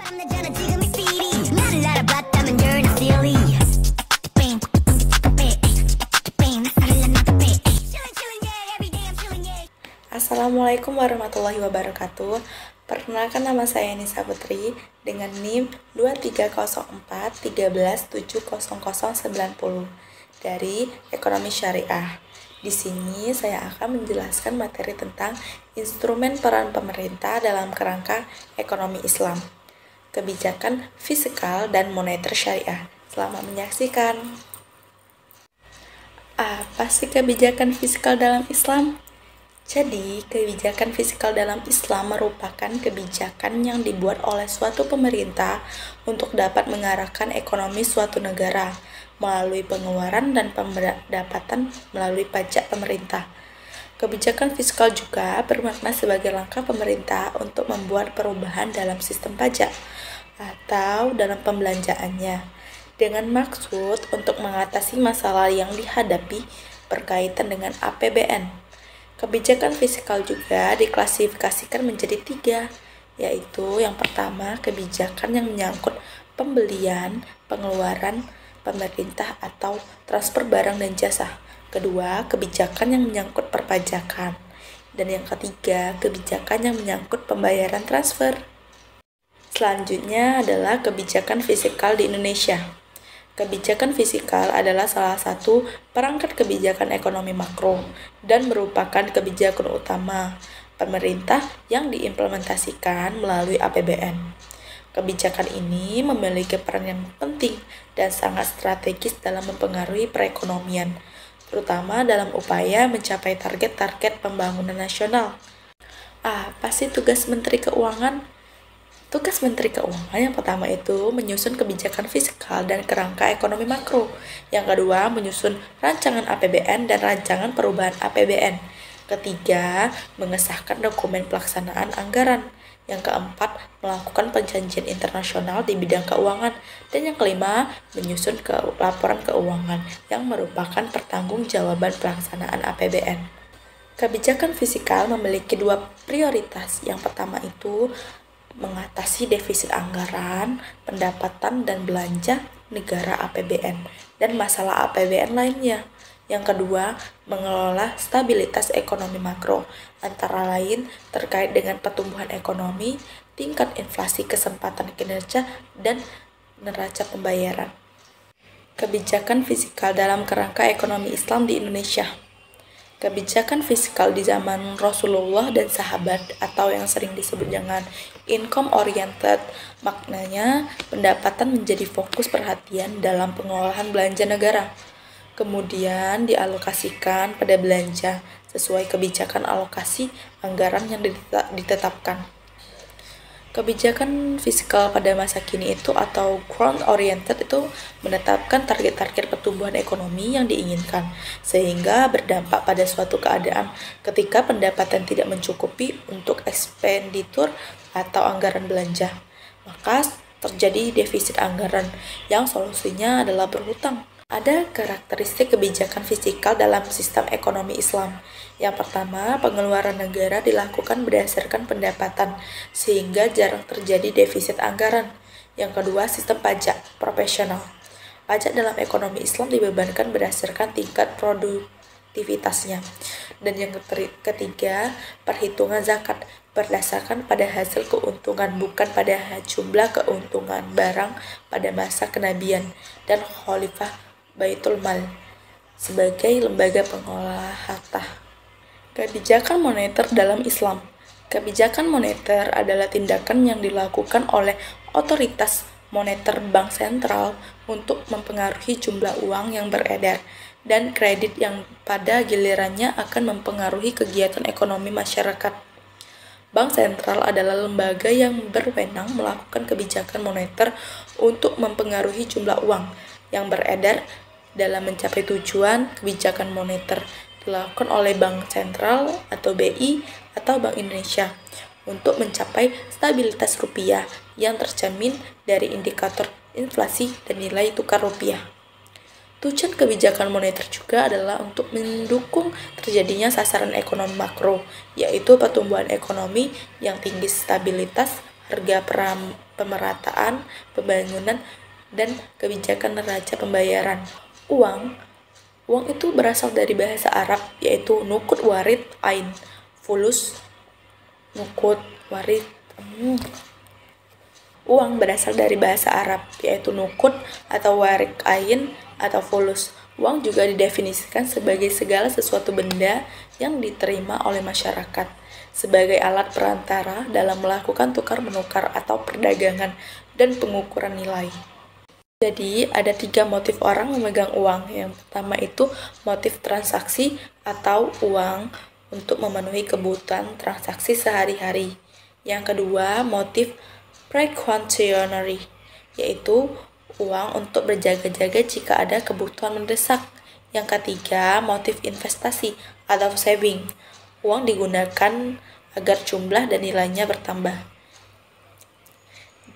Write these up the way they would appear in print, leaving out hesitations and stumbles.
Assalamualaikum warahmatullahi wabarakatuh. Perkenalkan, nama saya Nisa Putri dengan NIM 230413700090 dari Ekonomi Syariah. Di sini saya akan menjelaskan materi tentang instrumen peran pemerintah dalam kerangka ekonomi Islam, kebijakan fiskal dan moneter syariah. Selamat menyaksikan. Apa sih kebijakan fiskal dalam Islam? Jadi, kebijakan fiskal dalam Islam merupakan kebijakan yang dibuat oleh suatu pemerintah untuk dapat mengarahkan ekonomi suatu negara melalui pengeluaran dan pendapatan melalui pajak pemerintah. Kebijakan fiskal juga bermakna sebagai langkah pemerintah untuk membuat perubahan dalam sistem pajak atau dalam pembelanjaannya, dengan maksud untuk mengatasi masalah yang dihadapi berkaitan dengan APBN. Kebijakan fiskal juga diklasifikasikan menjadi 3, yaitu yang pertama, kebijakan yang menyangkut pembelian, pengeluaran pemerintah atau transfer barang dan jasa. Kedua, kebijakan yang menyangkut perpajakan. Dan yang ketiga, kebijakan yang menyangkut pembayaran transfer. Selanjutnya adalah kebijakan fiskal di Indonesia. Kebijakan fiskal adalah salah satu perangkat kebijakan ekonomi makro dan merupakan kebijakan utama pemerintah yang diimplementasikan melalui APBN. Kebijakan ini memiliki peran yang penting dan sangat strategis dalam mempengaruhi perekonomian, terutama dalam upaya mencapai target-target pembangunan nasional. Apa sih tugas Menteri Keuangan? Tugas Menteri Keuangan yang pertama itu menyusun kebijakan fiskal dan kerangka ekonomi makro. Yang kedua, menyusun rancangan APBN dan rancangan perubahan APBN. Ketiga, mengesahkan dokumen pelaksanaan anggaran. Yang keempat, melakukan perjanjian internasional di bidang keuangan. Dan yang kelima, menyusun laporan keuangan yang merupakan pertanggungjawaban pelaksanaan APBN. Kebijakan fiskal memiliki 2 prioritas. Yang pertama itu mengatasi defisit anggaran, pendapatan dan belanja negara APBN, dan masalah APBN lainnya. Yang kedua, mengelola stabilitas ekonomi makro, antara lain terkait dengan pertumbuhan ekonomi, tingkat inflasi, kesempatan kinerja, dan neraca pembayaran. Kebijakan fiskal dalam kerangka ekonomi Islam di Indonesia. Kebijakan fiskal di zaman Rasulullah dan sahabat atau yang sering disebut dengan income oriented, maknanya pendapatan menjadi fokus perhatian dalam pengelolaan belanja negara. Kemudian dialokasikan pada belanja sesuai kebijakan alokasi anggaran yang ditetapkan. Kebijakan fiskal pada masa kini itu atau growth oriented itu menetapkan target-target pertumbuhan ekonomi yang diinginkan, sehingga berdampak pada suatu keadaan ketika pendapatan tidak mencukupi untuk ekspenditur atau anggaran belanja, maka terjadi defisit anggaran yang solusinya adalah berhutang. Ada karakteristik kebijakan fiskal dalam sistem ekonomi Islam. Yang pertama, pengeluaran negara dilakukan berdasarkan pendapatan, sehingga jarang terjadi defisit anggaran. Yang kedua, sistem pajak proporsional. Pajak dalam ekonomi Islam dibebankan berdasarkan tingkat produktivitasnya. Dan yang ketiga, perhitungan zakat berdasarkan pada hasil keuntungan, bukan pada jumlah keuntungan barang pada masa kenabian dan Khalifah Baitul Mal sebagai lembaga pengelola harta. Kebijakan moneter dalam Islam. Kebijakan moneter adalah tindakan yang dilakukan oleh otoritas moneter bank sentral untuk mempengaruhi jumlah uang yang beredar dan kredit yang pada gilirannya akan mempengaruhi kegiatan ekonomi masyarakat. Bank sentral adalah lembaga yang berwenang melakukan kebijakan moneter untuk mempengaruhi jumlah uang yang beredar dalam mencapai tujuan. Kebijakan moneter dilakukan oleh Bank Sentral atau BI atau Bank Indonesia untuk mencapai stabilitas rupiah yang tercermin dari indikator inflasi dan nilai tukar rupiah. Tujuan kebijakan moneter juga adalah untuk mendukung terjadinya sasaran ekonomi makro, yaitu pertumbuhan ekonomi yang tinggi, stabilitas harga pemerataan, pembangunan, dan kebijakan neraca pembayaran. Uang itu berasal dari bahasa Arab, yaitu nukut warid ain, fulus, nukut warid. Uang berasal dari bahasa Arab, yaitu nukut atau warik ain atau fulus. Uang juga didefinisikan sebagai segala sesuatu benda yang diterima oleh masyarakat sebagai alat perantara dalam melakukan tukar-menukar atau perdagangan dan pengukuran nilai. Jadi, ada 3 motif orang memegang uang. Yang pertama itu motif transaksi atau uang untuk memenuhi kebutuhan transaksi sehari-hari. Yang kedua, motif precautionary, yaitu uang untuk berjaga-jaga jika ada kebutuhan mendesak. Yang ketiga, motif investasi atau saving. Uang digunakan agar jumlah dan nilainya bertambah.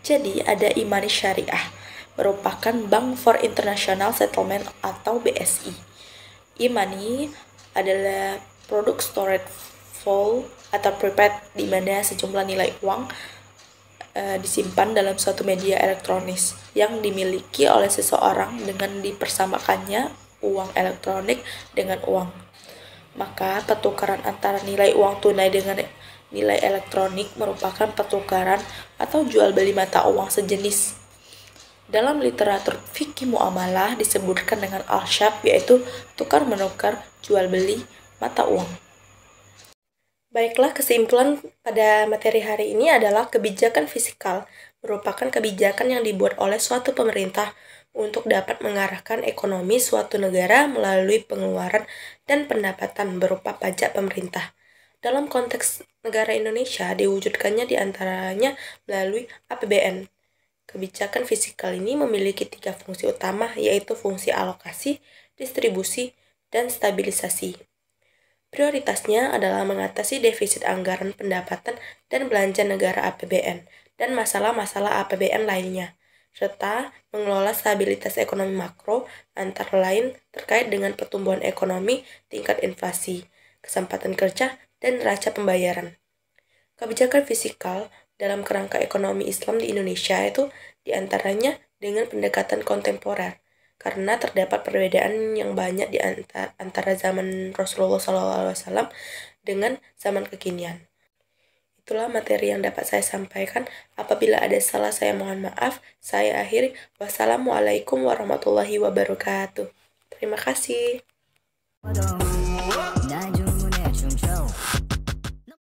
Jadi, ada Imani Syariah, merupakan Bank for International Settlement atau BSI. Imani adalah produk storage full atau prepaid di mana sejumlah nilai uang disimpan dalam suatu media elektronis yang dimiliki oleh seseorang dengan dipersamakannya uang elektronik dengan uang. Maka pertukaran antara nilai uang tunai dengan nilai elektronik merupakan pertukaran atau jual beli mata uang sejenis. Dalam literatur fikih muamalah disebutkan dengan al-syab, yaitu tukar menukar jual beli mata uang. Baiklah, kesimpulan pada materi hari ini adalah kebijakan fiskal merupakan kebijakan yang dibuat oleh suatu pemerintah untuk dapat mengarahkan ekonomi suatu negara melalui pengeluaran dan pendapatan berupa pajak pemerintah. Dalam konteks negara Indonesia, diwujudkannya diantaranya melalui APBN. Kebijakan fiskal ini memiliki 3 fungsi utama, yaitu fungsi alokasi, distribusi, dan stabilisasi. Prioritasnya adalah mengatasi defisit anggaran pendapatan dan belanja negara APBN dan masalah-masalah APBN lainnya, serta mengelola stabilitas ekonomi makro antara lain terkait dengan pertumbuhan ekonomi, tingkat inflasi, kesempatan kerja, dan neraca pembayaran. Kebijakan fiskal dalam kerangka ekonomi Islam di Indonesia itu diantaranya dengan pendekatan kontemporer, karena terdapat perbedaan yang banyak di antara zaman Rasulullah SAW dengan zaman kekinian. Itulah materi yang dapat saya sampaikan. Apabila ada salah, saya mohon maaf. Saya akhiri. Wassalamualaikum warahmatullahi wabarakatuh. Terima kasih.